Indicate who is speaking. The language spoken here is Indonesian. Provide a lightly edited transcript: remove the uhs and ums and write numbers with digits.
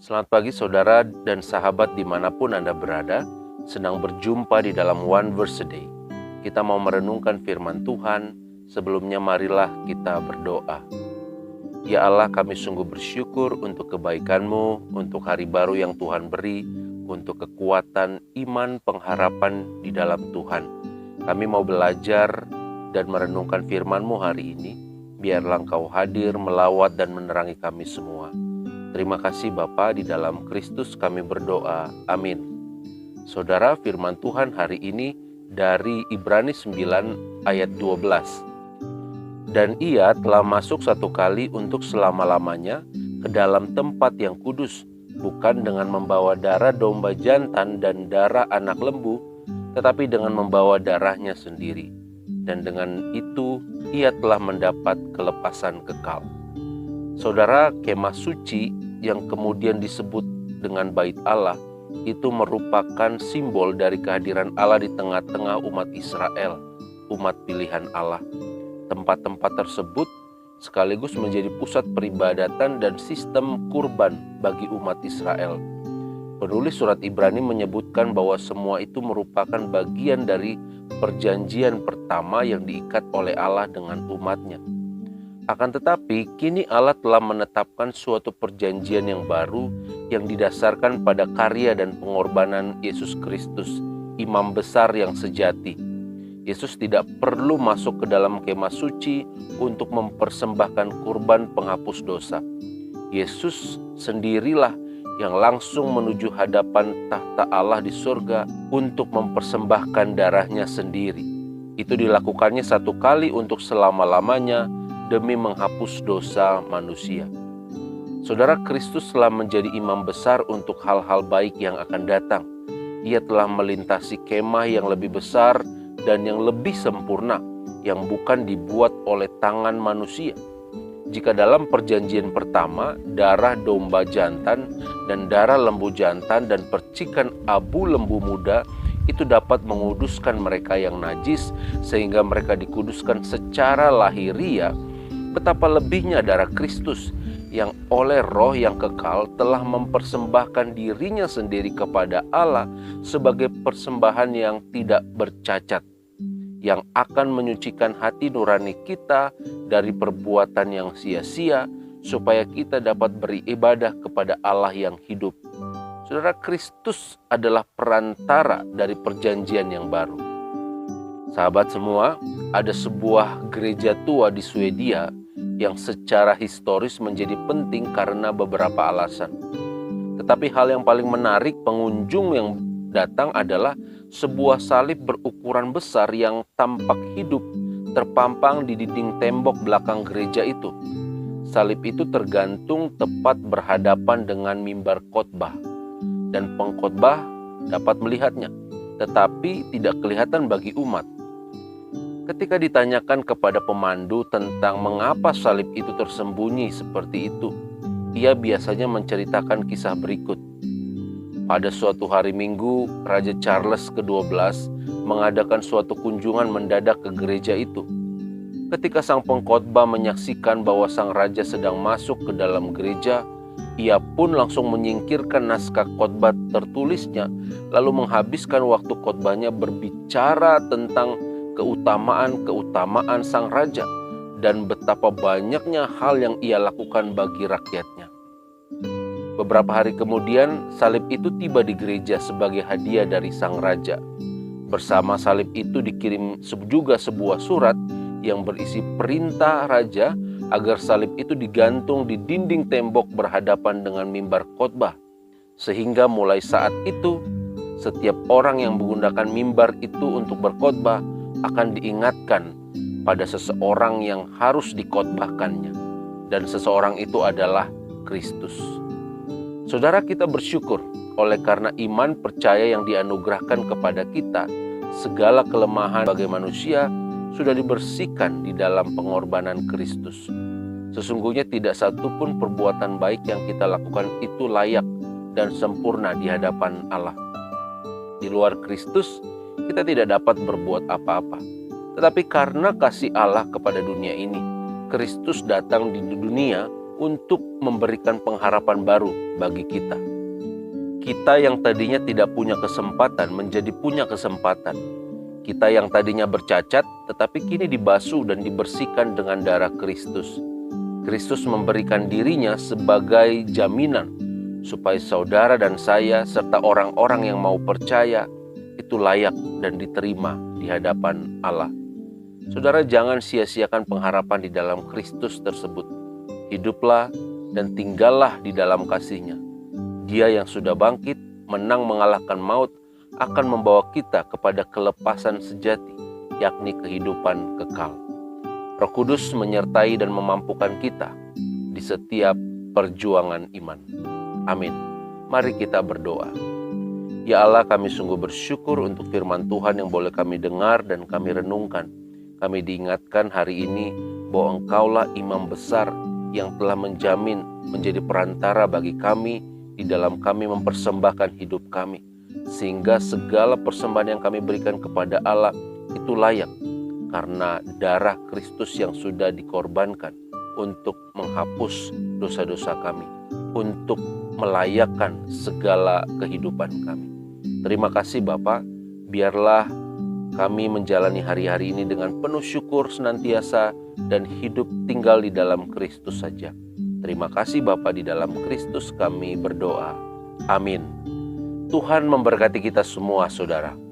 Speaker 1: Selamat pagi saudara dan sahabat dimanapun Anda berada. Senang berjumpa di dalam One Verse a Day. Kita mau merenungkan firman Tuhan. Sebelumnya marilah kita berdoa. Ya Allah, kami sungguh bersyukur untuk kebaikan-Mu, untuk hari baru yang Tuhan beri, untuk kekuatan iman pengharapan di dalam Tuhan. Kami mau belajar dan merenungkan firman-Mu hari ini. Biarlah Engkau hadir, melawat dan menerangi kami semua. Terima kasih Bapa, di dalam Kristus kami berdoa. Amin. Saudara, firman Tuhan hari ini dari Ibrani 9 ayat 12. Dan ia telah masuk satu kali untuk selama-lamanya ke dalam tempat yang kudus, bukan dengan membawa darah domba jantan dan darah anak lembu, tetapi dengan membawa darahnya sendiri. Dan dengan itu ia telah mendapat kelepasan kekal. Saudara, kemah suci yang kemudian disebut dengan Bait Allah itu merupakan simbol dari kehadiran Allah di tengah-tengah umat Israel, umat pilihan Allah. Tempat-tempat tersebut sekaligus menjadi pusat peribadatan dan sistem kurban bagi umat Israel. Penulis surat Ibrani menyebutkan bahwa semua itu merupakan bagian dari perjanjian pertama yang diikat oleh Allah dengan umatnya. Akan tetapi, kini Allah telah menetapkan suatu perjanjian yang baru yang didasarkan pada karya dan pengorbanan Yesus Kristus, Imam Besar yang sejati. Yesus tidak perlu masuk ke dalam kemah suci untuk mempersembahkan kurban penghapus dosa. Yesus sendirilah yang langsung menuju hadapan tahta Allah di surga untuk mempersembahkan darahnya sendiri. Itu dilakukannya satu kali untuk selama-lamanya demi menghapus dosa manusia. Saudara, Kristus telah menjadi imam besar untuk hal-hal baik yang akan datang. Ia telah melintasi kemah yang lebih besar dan yang lebih sempurna, yang bukan dibuat oleh tangan manusia. Jika dalam perjanjian pertama, darah domba jantan dan darah lembu jantan dan percikan abu lembu muda itu dapat menguduskan mereka yang najis sehingga mereka dikuduskan secara lahiriah, betapa lebihnya darah Kristus yang oleh Roh yang kekal telah mempersembahkan dirinya sendiri kepada Allah sebagai persembahan yang tidak bercacat, yang akan menyucikan hati nurani kita dari perbuatan yang sia-sia, supaya kita dapat beribadah kepada Allah yang hidup. Saudara, Kristus adalah perantara dari perjanjian yang baru. Sahabat semua, ada sebuah gereja tua di Swedia yang secara historis menjadi penting karena beberapa alasan. Tetapi hal yang paling menarik pengunjung yang datang adalah sebuah salib berukuran besar yang tampak hidup terpampang di dinding tembok belakang gereja itu. Salib itu tergantung tepat berhadapan dengan mimbar khotbah, dan pengkhotbah dapat melihatnya, tetapi tidak kelihatan bagi umat. Ketika ditanyakan kepada pemandu tentang mengapa salib itu tersembunyi seperti itu, ia biasanya menceritakan kisah berikut. Pada suatu hari Minggu, Raja Charles ke-12 mengadakan suatu kunjungan mendadak ke gereja itu. Ketika sang pengkhotbah menyaksikan bahwa sang raja sedang masuk ke dalam gereja, ia pun langsung menyingkirkan naskah khotbah tertulisnya, lalu menghabiskan waktu khotbahnya berbicara tentang keutamaan sang raja dan betapa banyaknya hal yang ia lakukan bagi rakyatnya. Beberapa hari kemudian, salib itu tiba di gereja sebagai hadiah dari sang raja. Bersama salib itu dikirim juga sebuah surat yang berisi perintah raja agar salib itu digantung di dinding tembok berhadapan dengan mimbar khotbah. Sehingga mulai saat itu, setiap orang yang menggunakan mimbar itu untuk berkhotbah akan diingatkan pada seseorang yang harus dikhotbahkannya, dan seseorang itu adalah Kristus. Saudara, kita bersyukur oleh karena iman percaya yang dianugerahkan kepada kita. Segala kelemahan sebagai manusia sudah dibersihkan di dalam pengorbanan Kristus. Sesungguhnya tidak satu pun perbuatan baik yang kita lakukan itu layak dan sempurna di hadapan Allah. Di luar Kristus, kita tidak dapat berbuat apa-apa. Tetapi karena kasih Allah kepada dunia ini, Kristus datang di dunia untuk memberikan pengharapan baru bagi kita. Kita yang tadinya tidak punya kesempatan menjadi punya kesempatan. Kita yang tadinya bercacat tetapi kini dibasuh dan dibersihkan dengan darah Kristus. Kristus memberikan dirinya sebagai jaminan supaya saudara dan saya serta orang-orang yang mau percaya itu layak dan diterima di hadapan Allah. Saudara, jangan sia-siakan pengharapan di dalam Kristus tersebut. Hiduplah dan tinggallah di dalam kasih-Nya. Dia yang sudah bangkit, menang mengalahkan maut, akan membawa kita kepada kelepasan sejati, yakni kehidupan kekal. Roh Kudus menyertai dan memampukan kita di setiap perjuangan iman. Amin. Mari kita berdoa. Ya Allah, kami sungguh bersyukur untuk firman Tuhan yang boleh kami dengar dan kami renungkan. Kami diingatkan hari ini bahwa Engkaulah imam besar yang telah menjamin menjadi perantara bagi kami di dalam kami mempersembahkan hidup kami, sehingga segala persembahan yang kami berikan kepada Allah itu layak karena darah Kristus yang sudah dikorbankan untuk menghapus dosa-dosa kami, untuk melayakkan segala kehidupan kami. Terima kasih Bapa, biarlah kami menjalani hari-hari ini dengan penuh syukur senantiasa dan hidup tinggal di dalam Kristus saja. Terima kasih Bapa, di dalam Kristus kami berdoa. Amin. Tuhan memberkati kita semua saudara.